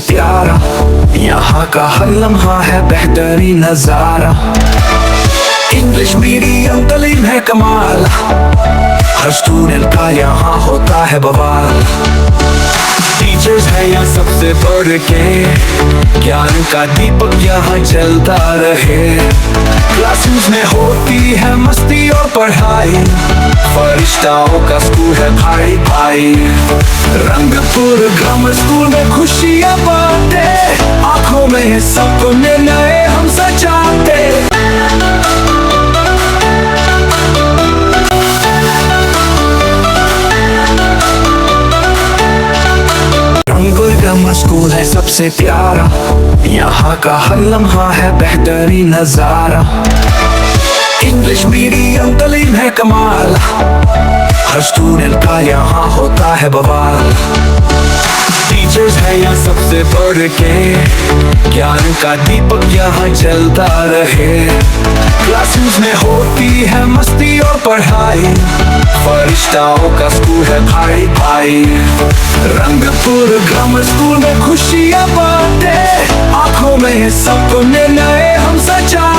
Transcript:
प्यारा, यहाँ का हर लम्हा है बेहतरीन नजारा। इंग्लिश मीडियम तालीम है कमाल, हर स्टूडेंट का यहाँ होता है बवाल। टीचर्स है यहाँ सबसे बढ़ के, ज्ञान का दीपक यहाँ जलता रहे। क्लासरूम्स में होती है मस्ती और पढ़ाई, फरिश्ताओं का स्कूल है भाई भाई। रंगपुर ग्रामर स्कूल में खुशियाँ बांटे, आंखों में सपने नए हम सजाते। ग्रामर स्कूल है सबसे प्यारा, यहाँ का हर लम्हा है बेहतरीन नजारा। इंग्लिश मीडियम तालीम है कमाल, हर स्टूडेंट का यहाँ होता है बवाल। टीचर्स है यहाँ सबसे बढ़ के, ज्ञान का दीपक यहाँ जलता रहे। क्लासरूम्स में होती है मस्ती और पढ़ाई, फरिश्ताओं का स्कूल है भाई भाई। रंगपुर ग्रामर स्कूल में खुशियाँ बांटे, आंखों में सपने नए हम सजा